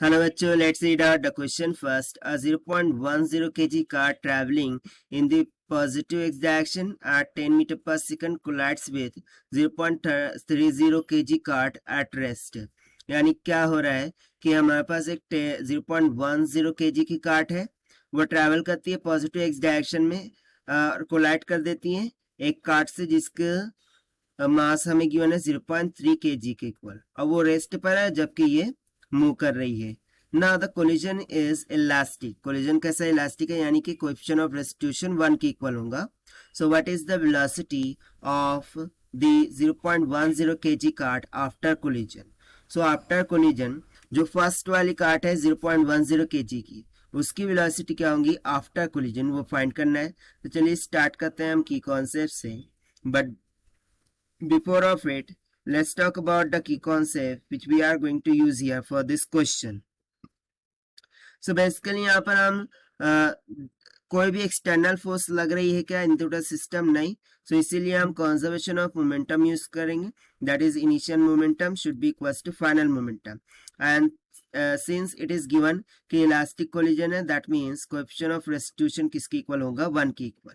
Hello bachcho, let's read out the question first. A 0.10 kg car traveling in the positive x direction at 10 meter per second collides with 0.30 kg cart at rest. यानी क्या हो रहा है कि हमारे पास एक 0.10 kg की cart है, वो ट्रैवल करती है पॉजिटिव एक्स डायरेक्शन में और कोलाइड कर देती है एक कार्ट से जिसका मास हमें गिवन है 0.3 kg के इक्वल, और वो रेस्ट पर है जबकि ये मूव कर रही है. Now the collision is elastic. Collision कैसा इलास्टिक है, यानी कि कोएफिशिएंट ऑफ रेस्टिट्यूशन 1 के इक्वल होगा. So what is the velocity of the 0.10 kg cart after collision. So after collision जो फर्स्ट वाली कार्ट है 0.10 kg की, उसकी वेलोसिटी क्या होगी आफ्टर कोलिजन, वो फाइंड करना है. तो चलिए स्टार्ट करते हैं हम की कॉन्सेप्ट से. But before of it, let's talk about the key concept which we are going to use here for this question. So basically यहाँ पर हम कोई भी एक्सटर्नल फोर्स लग रही है क्या इनटू द सिस्टम, नहीं. सो इसीलिए हम कंजर्वेशन ऑफ मोमेंटम यूज करेंगे. That is initial momentum should be equal to final momentum. And since it is given कि इलास्टिक कोलिजन है, that means coefficient of restitution किसके इक्वल होगा 1 के इक्वल.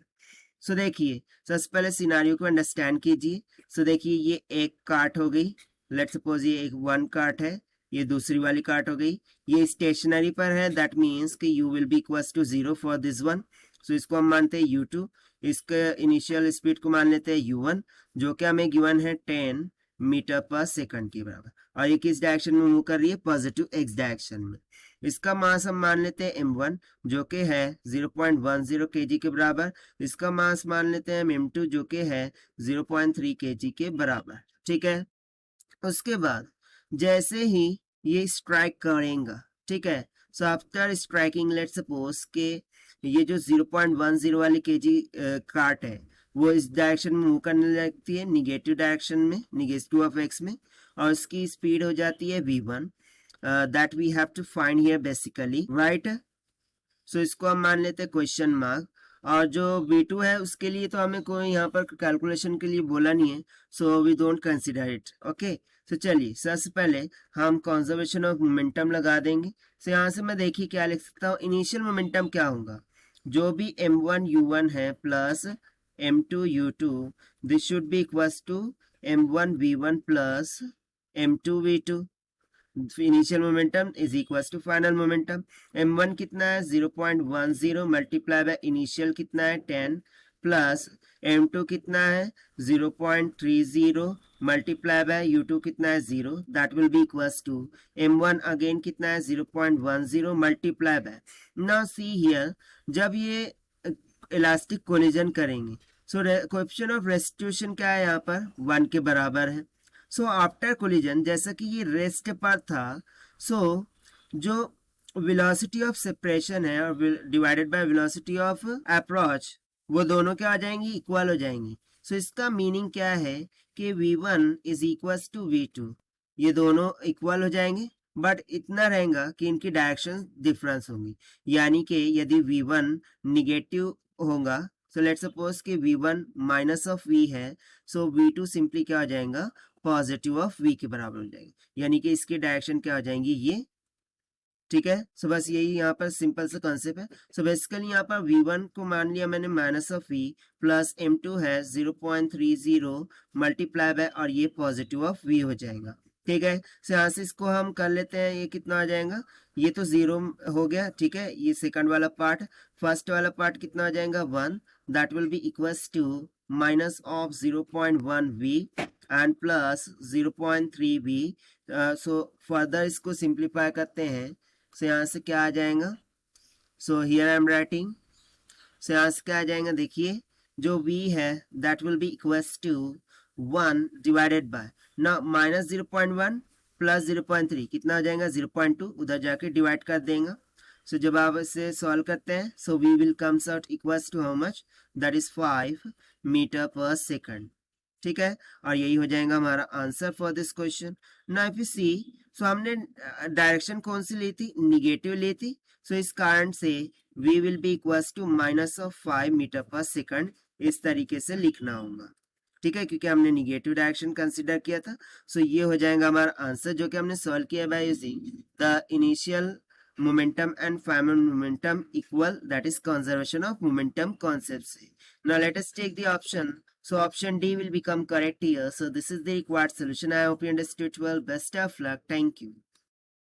सो देखिए सबसे पहले सिनारियो को अंडरस्टैंड कीजिए. सो देखिए ये एक कार्ट हो गई, लेट्स सपोज ये एक 1 कार्ट है, ये दूसरी वाली कार्ट हो गई, ये स्टेशनरी पर है, दैट मीन्स कि u will be equals to 0 for this one. So इसको हम मानते हैं u2, इसके इनिशियल स्पीड को मान लेते हैं u1 जो कि हमें गिवन है 10 मीटर पर सेकंड के बराबर, और ये किस डायरेक्शन में मूव कर रही है पॉजिटिव एक्स डायरेक्शन में. इसका मास हम मान लेते हैं m1 जो कि है 0.10 kg के बराबर. इसका मास मान लेते हैं m2 जो कि है 0.3 kg के बराबर. ठीक है, उसके बाद जैसे ही ये स्ट्राइक करेगा, ठीक है, so after striking let's suppose के ये जो 0.10 वाली kg कार्ट है वो इस डायरेक्शन में मूव करने लगती है निगेटिव डायरेक्शन में, निगेटिव ऑफ एक्स में, और उसकी स्पीड हो जाती है v1. That we have to find here basically, right. So इसको हम मान लेते हैं क्वेश्चन मार्क. और जो v2 है उसके लिए तो हमें कोई यहाँ पर कैलकुलेशन के लिए बोला नहीं है, so we don't consider it. Okay, तो चलिए सबसे पहले हम कंजर्वेशन ऑफ मोमेंटम लगा देंगे. सो यहाँ से मैं देखिए क्या लिख सकता हूँ. इनिशियल मोमेंटम क्या होगा, जो भी m1 u1 है plus m2 u2, this should be equals to m1 v1 plus m2 v2. Initial momentum is equal to final momentum. m1 कितना है 0.10 मल्टीप्लाई बाय इनिशियल कितना है 10 प्लस m2 कितना है 0.30 मल्टीप्लाई बाय u2 कितना है 0, that will be equal to m1 again कितना है 0.10 multiply by. Now see here, जब ये इलास्टिक कोलिजन करेंगे सो कोएफिशिएंट ऑफ रेस्टिट्यूशन क्या है यहाँ पर 1 के बराबर है. सो आफ्टर कोलिजन जैसा कि ये रेस्ट पर था, सो जो वेलोसिटी ऑफ सेपरेशन है और divided by velocity of approach, वो दोनों क्या हो जाएंगी इक्वल हो जाएंगी. सो इसका मीनिंग क्या है कि v1 is equal to v2, ये दोनों इक्वल हो जाएंगे, बट इतना रहेगा कि इनकी डायरेक्शन डिफरेंस होंगी. यानी कि यदि v1 निगेटिव होगा, सो लेट्स सपोज कि v1 माइनस ऑफ v है, सो v2 सिंपली क्या हो जाएगा पॉजिटिव ऑफ v के बराबर हो जाएगी, यानी कि इसकी डायरेक्शन क्या हो जाएंगी ये. ठीक है, सो बस यही यहाँ पर सिंपल सा कॉन्सेप्ट है. सो बेसिकली यहाँ पर v1 को मान लिया मैंने minus of v plus m2 है 0.30 मल्टीप्लाई बाय, और ये पॉजिटिव ऑफ v हो जाएगा. ठीक है, सो यहाँ से इसको हम कर लेते हैं, ये कितना आ जाएगा, ये तो 0 हो गया. ठीक है, ये सेकंड वाला पार्ट, फर्स्ट वाला पार्ट कितना आ जाएगा 1, that will be equals to minus of 0.1 v and plus 0.3 v. So further इसको सिंप्लीफाई करते हैं. सो यहाँ से क्या आ जाएगा, so here I am writing. So यहाँ से क्या आ जाएगा, देखिए जो v है that will be equals to 1 divided by, ना माइनस 0.1 प्लस 0.3 कितना आ जाएगा 0.2, उधर जाके डिवाइड कर देंगे. सो जब आप इसे सॉल्व करते हैं, so we will comes out equals to how much, that is 5 metre पर सेकंड. ठीक है, और यही हो जाएगा हमारा answer for this question. Now if you see, so हमने डायरेक्शन कौन सी ली थी, निगेटिव ली थी. सो इस कारण से v will be equals to minus of 5 metre पर सेकंड, इस तरीके से लिखना होगा. ठीक है, क्योंकि हमने निगेटिव डायरेक्शन कंसिडर किया था। सो ये हो जाएगा हमारा आंसर जो कि हमने सॉल्व किया by using the initial momentum and final momentum equal, that is conservation of momentum concepts. Now let us take the option. So option D will become correct here. So this is the required solution. I hope you understood well. Best of luck. Thank you.